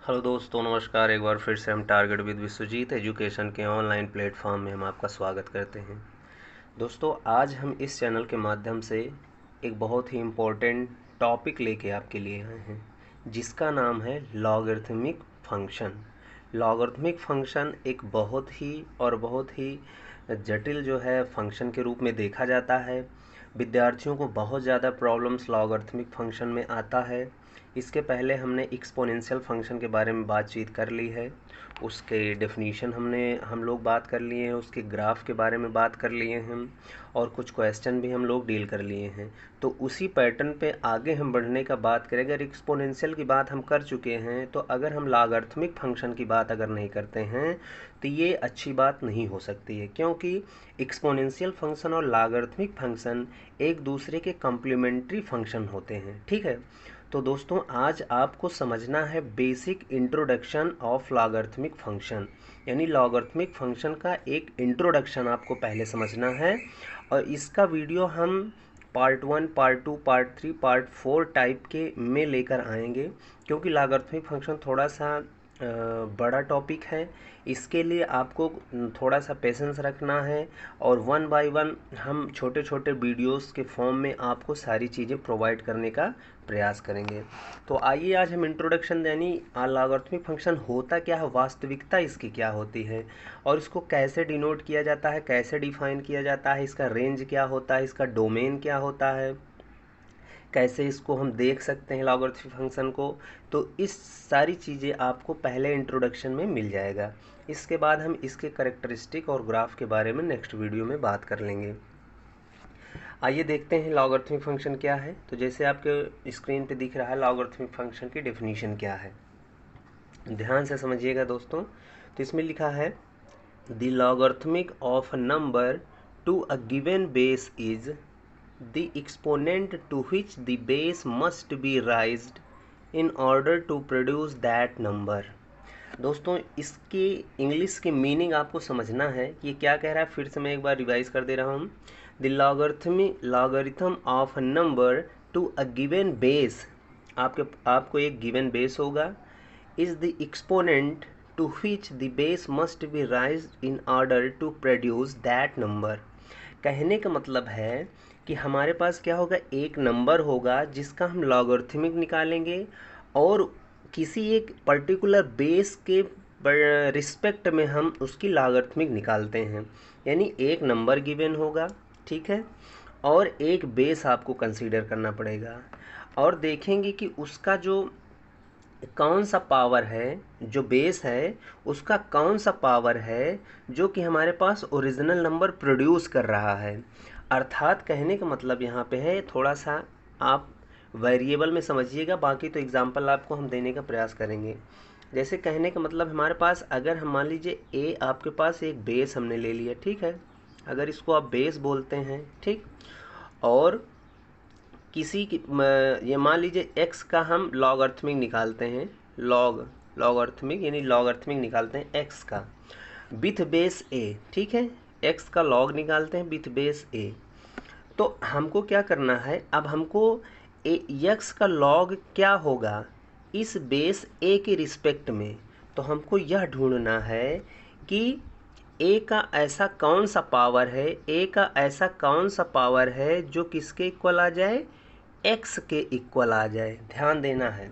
Hello दोस्तों, नमस्कार। एक बार फिर से हम टारगेट विद विश्वजीत एजुकेशन के ऑनलाइन प्लेटफॉर्म में हम आपका स्वागत करते हैं। दोस्तों, आज हम इस चैनल के माध्यम से एक बहुत ही इम्पोर्टेंट टॉपिक लेके आपके लिए आए हैं, जिसका नाम है लॉगरिथमिक फंक्शन। लॉगरिथमिक फंक्शन एक बहुत ही जटिल जो है फंक्शन के रूप में देखा जाता है। विद्यार्थियों को बहुत ज़्यादा प्रॉब्लम्स लॉगरिथमिक फंक्शन में आता है। इसके पहले हमने एक्सपोनेंशियल फंक्शन के बारे में बातचीत कर ली है, उसके डेफिनीशन हम लोग बात कर लिए हैं, उसके ग्राफ के बारे में बात कर लिए हैं और कुछ क्वेश्चन भी हम लोग डील कर लिए हैं। तो उसी पैटर्न पे आगे हम बढ़ने का बात करें। अगर एक्सपोनेंशियल की बात हम कर चुके हैं, तो अगर हम लॉगरिथमिक फंक्शन की बात अगर नहीं करते हैं तो ये अच्छी बात नहीं हो सकती है, क्योंकि एक्सपोनेंशियल फंक्शन और लॉगरिथमिक फंक्शन एक दूसरे के कम्प्लीमेंट्री फंक्शन होते हैं। ठीक है, तो दोस्तों आज आपको समझना है basic introduction of logarithmic function, यानी लॉगरिथमिक फंक्शन का एक इंट्रोडक्शन आपको पहले समझना है। और इसका वीडियो हम part 1, part 2, part 3, part 4 type के में लेकर आएंगे, क्योंकि लॉगरिथमिक फंक्शन थोड़ा सा बड़ा टॉपिक है। इसके लिए आपको थोड़ा सा पेशेंस रखना है और वन बाय वन हम छोटे छोटे वीडियोस के फॉर्म में आपको सारी चीज़ें प्रोवाइड करने का प्रयास करेंगे। तो आइए आज हम इंट्रोडक्शन यानी लॉगरिथमिक फंक्शन होता क्या है, वास्तविकता इसकी क्या होती है और इसको कैसे डिनोट किया जाता है, कैसे डिफाइन किया जाता है, इसका रेंज क्या होता है, इसका डोमेन क्या होता है, कैसे इसको हम देख सकते हैं लॉगरिथमिक फंक्शन को। तो इस सारी चीज़ें आपको पहले इंट्रोडक्शन में मिल जाएगा। इसके बाद हम इसके कैरेक्टरिस्टिक और ग्राफ के बारे में नेक्स्ट वीडियो में बात कर लेंगे। आइए देखते हैं लॉगरिथमिक फंक्शन क्या है। तो जैसे आपके स्क्रीन पे दिख रहा है लॉगरिथमिक फंक्शन की डेफिनीशन क्या है, ध्यान से समझिएगा दोस्तों। तो इसमें लिखा है the logarithmic of a number to a given base is the exponent to which the base must be raised in order to produce that number। दोस्तों इसकी इंग्लिश की मीनिंग आपको समझना है कि ये क्या कह रहा है। फिर से मैं एक बार रिवाइज कर दे रहा हूँ। The logarithm of a number to a given base, आपको एक गिवन बेस होगा, is the exponent to which the base must be raised in order to produce that number। कहने का मतलब है कि हमारे पास क्या होगा, एक नंबर होगा जिसका हम लॉगरिथमिक निकालेंगे और किसी एक पर्टिकुलर बेस के रिस्पेक्ट में हम उसकी लॉगरिथमिक निकालते हैं। यानी एक नंबर गिवन होगा, ठीक है, और एक बेस आपको कंसीडर करना पड़ेगा और देखेंगे कि उसका जो कौन सा पावर है, जो बेस है उसका कौन सा पावर है जो कि हमारे पास ओरिजिनल नंबर प्रोड्यूस कर रहा है। अर्थात कहने का मतलब यहाँ पे है, थोड़ा सा आप वेरिएबल में समझिएगा, बाकी तो एग्जांपल आपको हम देने का प्रयास करेंगे। जैसे कहने का मतलब हमारे पास अगर हम मान लीजिए ए, आपके पास एक बेस हमने ले लिया, ठीक है, अगर इसको आप बेस बोलते हैं, ठीक, और किसी की ये मान लीजिए एक्स का हम लॉगरिथमिक निकालते हैं, लॉगरिथमिक यानी लॉगरिथमिक निकालते हैं एक्स का विथ बेस ए, ठीक है, एक्स का लॉग निकालते हैं विथ बेस ए। तो हमको क्या करना है, अब हमको एक्स का लॉग क्या होगा इस बेस ए के रिस्पेक्ट में। तो हमको यह ढूंढना है कि ए का ऐसा कौन सा पावर है, ए का ऐसा कौन सा पावर है जो किसके इक्वल आ जाए, एक्स के इक्वल आ जाए। ध्यान देना है,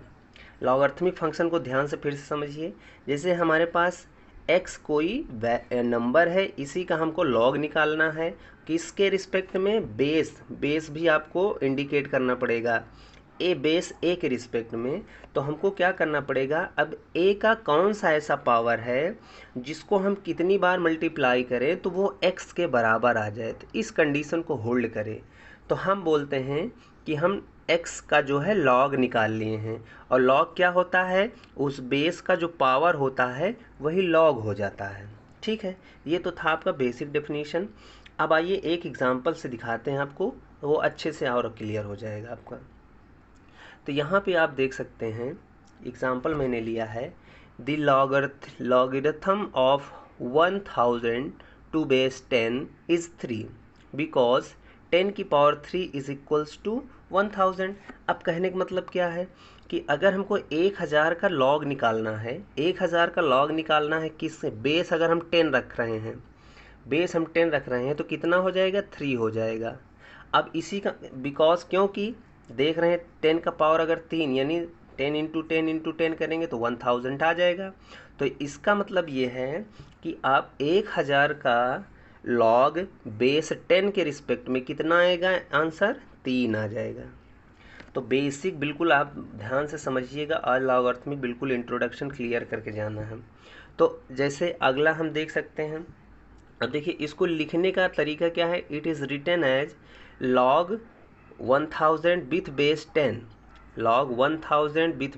लॉगरिथमिक फंक्शन को ध्यान से फिर से समझिए। जैसे हमारे पास एक्स कोई नंबर है, इसी का हमको लॉग निकालना है, किसके रिस्पेक्ट में, बेस भी आपको इंडिकेट करना पड़ेगा, ए बेस ए के रिस्पेक्ट में। तो हमको क्या करना पड़ेगा, अब ए का कौन सा ऐसा पावर है जिसको हम कितनी बार मल्टीप्लाई करें तो वो एक्स के बराबर आ जाए। तो इस कंडीशन को होल्ड करें तो हम बोलते हैं कि हम एक्स का जो है लॉग निकाल लिए हैं, और लॉग क्या होता है, उस बेस का जो पावर होता है वही लॉग हो जाता है। ठीक है, ये तो था आपका बेसिक डेफिनेशन। अब आइए एक एग्जांपल से दिखाते हैं आपको, वो अच्छे से और क्लियर हो जाएगा आपका। तो यहाँ पे आप देख सकते हैं एग्जांपल मैंने लिया है, the logarithm of 1000 to base 10 is 3 because 10 की पावर 3 इज इक्वल्स टू 1000। अब कहने का मतलब क्या है, कि अगर हमको 1000 का लॉग निकालना है, 1000 का लॉग निकालना है किससे, बेस अगर हम 10 रख रहे हैं, बेस हम 10 रख रहे हैं तो कितना हो जाएगा, 3 हो जाएगा। अब इसी का बिकॉज क्योंकि देख रहे हैं 10 का पावर अगर 3 यानी 10 इंटू 10 इंटू 10 करेंगे तो 1000 आ जाएगा। तो इसका मतलब ये है कि आप 1000 का लॉग बेस 10 के रिस्पेक्ट में कितना आएगा, आंसर 3 आ जाएगा। तो बेसिक बिल्कुल आप ध्यान से समझिएगा, आज लॉगरिथमिक बिल्कुल इंट्रोडक्शन क्लियर करके जाना है। तो जैसे अगला हम देख सकते हैं, अब देखिए इसको लिखने का तरीका क्या है, it is written as log 1000 with base 10, log 1000 with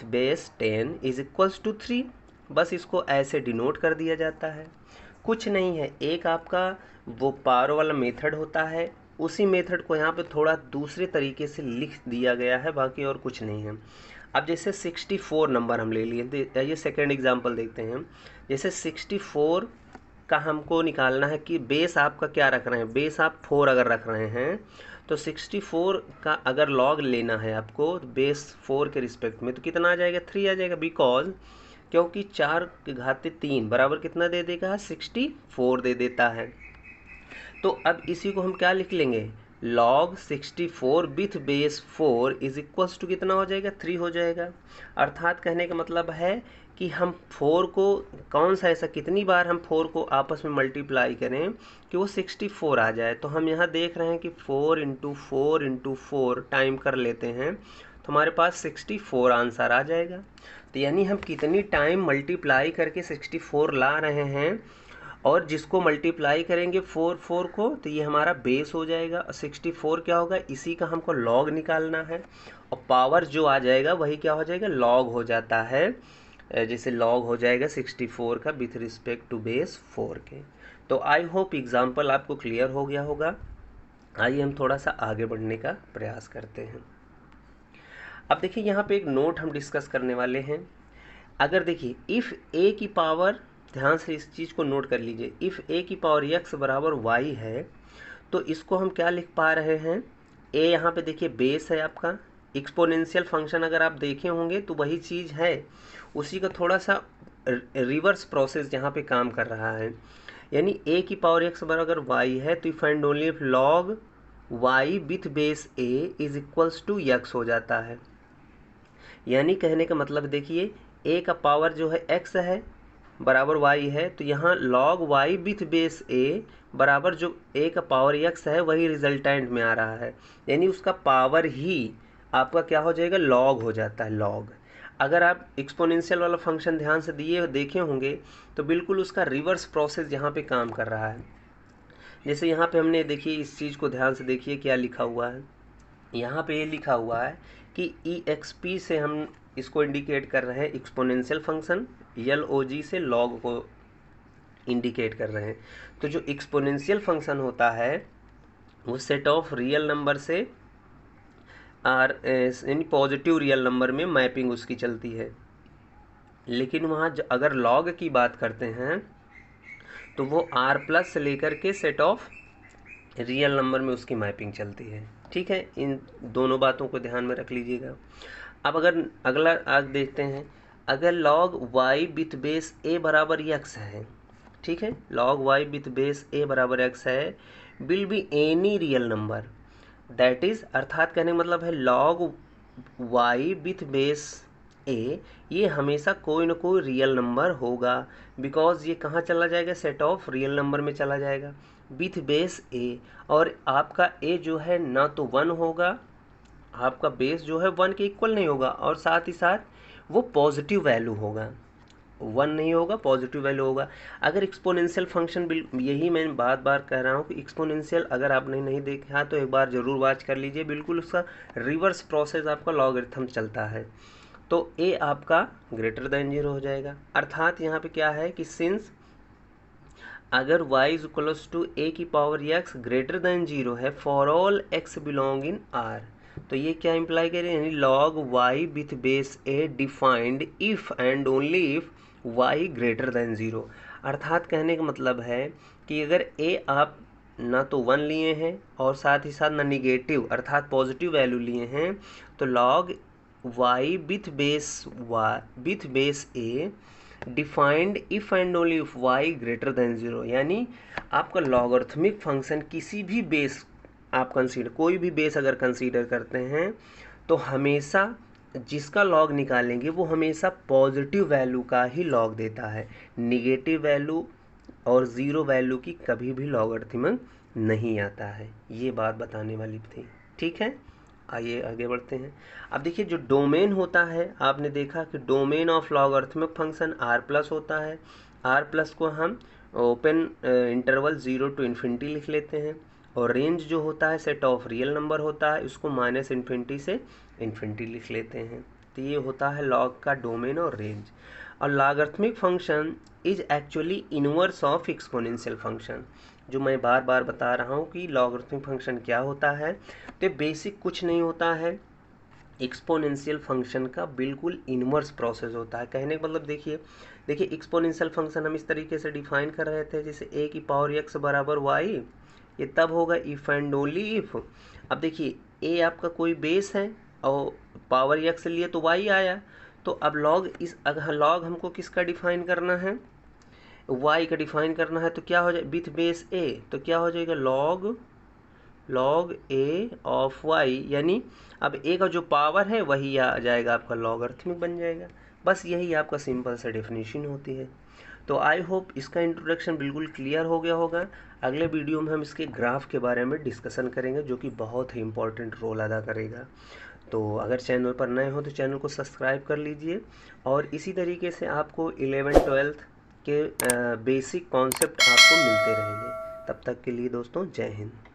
base 10 is equals to 3। बस इसको ऐसे डिनोट कर दिया जाता है, कुछ नहीं है। एक आपका वो पावर वाला मेथड होता है, उसी मेथड को यहाँ पे थोड़ा दूसरे तरीके से लिख दिया गया है, बाकी और कुछ नहीं है। अब जैसे 64 नंबर हम ले लिए, ये सेकेंड एग्जांपल देखते हैं। जैसे 64 का हमको निकालना है कि बेस आपका क्या रख रहे हैं, बेस आप 4 अगर रख रहे हैं तो 64 का अगर लॉग लेना है आपको बेस 4 के रिस्पेक्ट में तो कितना आ जाएगा, 3 आ जाएगा। बिकॉज क्योंकि 4 की घात 3 बराबर कितना दे देगा, 64 दे देता है। तो अब इसी को हम क्या लिख लेंगे, log 64 with base 4 is equals to कितना हो जाएगा, 3 हो जाएगा। अर्थात कहने का मतलब है कि हम 4 को कौन सा ऐसा कितनी बार हम 4 को आपस में मल्टीप्लाई करें कि वो 64 आ जाए। तो हम यहाँ देख रहे हैं कि 4 इंटू 4 इंटू 4 टाइम कर लेते हैं तो हमारे पास 64 आंसर आ जाएगा। तो यानी हम कितनी टाइम मल्टीप्लाई करके 64 ला रहे हैं, और जिसको मल्टीप्लाई करेंगे 4 को तो ये हमारा बेस हो जाएगा, और 64 क्या होगा, इसी का हमको लॉग निकालना है, और पावर जो आ जाएगा वही क्या हो जाएगा, लॉग हो जाता है। जैसे लॉग हो जाएगा 64 का विथ रिस्पेक्ट टू बेस 4 के। तो आई होप एग्जाम्पल आपको क्लियर हो गया होगा। आइए हम थोड़ा सा आगे बढ़ने का प्रयास करते हैं। अब देखिए यहाँ पे एक नोट हम डिस्कस करने वाले हैं। अगर देखिए इफ़ ए की पावर, ध्यान से इस चीज़ को नोट कर लीजिए, इफ़ ए की पावर x बराबर y है तो इसको हम क्या लिख पा रहे हैं, ए यहाँ पे देखिए बेस है आपका, एक्सपोनेंशियल फंक्शन अगर आप देखे होंगे तो वही चीज़ है, उसी का थोड़ा सा रिवर्स प्रोसेस यहाँ पे काम कर रहा है। यानी ए की पावर x बराबर y है तो find only if log y with base a is equals to x हो जाता है। यानी कहने का मतलब देखिए a का पावर जो है x है बराबर y है, तो यहाँ log y with base a बराबर जो a का पावर x है वही रिजल्टेंट में आ रहा है, यानी उसका पावर ही आपका क्या हो जाएगा, log हो जाता है, log। अगर आप एक्सपोनेंशियल वाला फंक्शन ध्यान से देखे होंगे तो बिल्कुल उसका रिवर्स प्रोसेस यहाँ पे काम कर रहा है। जैसे यहाँ पे हमने देखिए इस चीज़ को ध्यान से देखिए क्या लिखा हुआ है, यहाँ पे ये लिखा हुआ है कि EXP से हम इसको इंडिकेट कर रहे हैं एक्सपोनेंशियल फंक्शन, LOG से लॉग को इंडिकेट कर रहे हैं। तो जो एक्सपोनेंशियल फंक्शन होता है वो सेट ऑफ रियल नंबर से यानी पॉजिटिव रियल नंबर में मैपिंग उसकी चलती है, लेकिन वहाँ अगर लॉग की बात करते हैं तो वो R+ से लेकर के सेट ऑफ रियल नंबर में उसकी मैपिंग चलती है। ठीक है, इन दोनों बातों को ध्यान में रख लीजिएगा। अब अगर अगला आग देखते हैं, अगर log y with base a बराबर x है, ठीक है, log y with base a बराबर x है, will be any real number that is, अर्थात कहने का मतलब है log y with base a ये हमेशा कोई ना कोई रियल नंबर होगा, बिकॉज ये कहाँ चला जाएगा, सेट ऑफ रियल नंबर में चला जाएगा विथ बेस a, और आपका a जो है ना तो 1 होगा, आपका बेस जो है 1 के इक्वल नहीं होगा, और साथ ही साथ वो पॉजिटिव वैल्यू होगा, 1 नहीं होगा, पॉजिटिव वैल्यू होगा। अगर एक्सपोनेंशियल फंक्शन यही मैं बार बार कह रहा हूँ कि एक्सपोनेंशियल अगर आपने नहीं देखा तो एक बार ज़रूर वॉच कर लीजिए, बिल्कुल उसका रिवर्स प्रोसेस आपका लॉगरिथम चलता है। तो a आपका ग्रेटर देन 0 हो जाएगा, अर्थात यहाँ पे क्या है कि सिंस अगर y is equals to a की पावर x ग्रेटर देन 0 है for all x belong in R, तो ये क्या इम्प्लाई करें, यानी log y with base a defined if and only if y greater than 0। अर्थात कहने का मतलब है कि अगर a आप ना तो 1 लिए हैं और साथ ही साथ ना निगेटिव अर्थात पॉजिटिव वैल्यू लिए हैं, तो log y with base a defined if and only if y greater than 0, यानी आपका लॉगरिथमिक फंक्शन किसी भी बेस आप कंसीडर, कोई भी बेस अगर कंसीडर करते हैं तो हमेशा जिसका लॉग निकालेंगे वो हमेशा पॉजिटिव वैल्यू का ही लॉग देता है, निगेटिव वैल्यू और 0 वैल्यू की कभी भी लॉगरिथमिक नहीं आता है। ये बात बताने वाली थी, ठीक है। आइए आगे बढ़ते हैं। अब देखिए जो डोमेन होता है, आपने देखा कि domain of logarithmic function r plus होता है। r प्लस को हम ओपन इंटरवल 0 to इन्फिनिटी लिख लेते हैं, और रेंज जो होता है सेट ऑफ रियल नंबर होता है, इसको -इन्फिनिटी से इन्फिनिटी लिख लेते हैं। तो ये होता है लॉग का डोमेन और रेंज। और logarithmic function is actually inverse of exponential function, जो मैं बार बार बता रहा हूँ कि लॉगरिथमिक फंक्शन क्या होता है। तो बेसिक कुछ नहीं होता है, एक्सपोनेंशियल फंक्शन का बिल्कुल इनवर्स प्रोसेस होता है। कहने का मतलब देखिए एक्सपोनेंशियल फंक्शन हम इस तरीके से डिफाइन कर रहे थे, जैसे a की पावर x बराबर y, ये तब होगा इफ़ एंड ओनली इफ़। अब देखिए a आपका कोई बेस है और पावर x लिए तो y आया, तो अब लॉग हमको किसका डिफाइन करना है, y का डिफाइन करना है, तो क्या हो जाए विथ बेस a, तो क्या हो जाएगा लॉग a ऑफ y, यानी अब a का जो पावर है वही आ जाएगा आपका लॉगरिथमिक बन जाएगा। बस यही आपका सिंपल सा डेफिनेशन होती है। तो आई होप इसका इंट्रोडक्शन बिल्कुल क्लियर हो गया होगा। अगले वीडियो में हम इसके ग्राफ के बारे में डिस्कशन करेंगे, जो कि बहुत ही इंपॉर्टेंट रोल अदा करेगा। तो अगर चैनल पर नए हो तो चैनल को सब्सक्राइब कर लीजिए, और इसी तरीके से आपको 11th-12th के बेसिक कॉन्सेप्ट आपको मिलते रहेंगे। तब तक के लिए दोस्तों जय हिंद।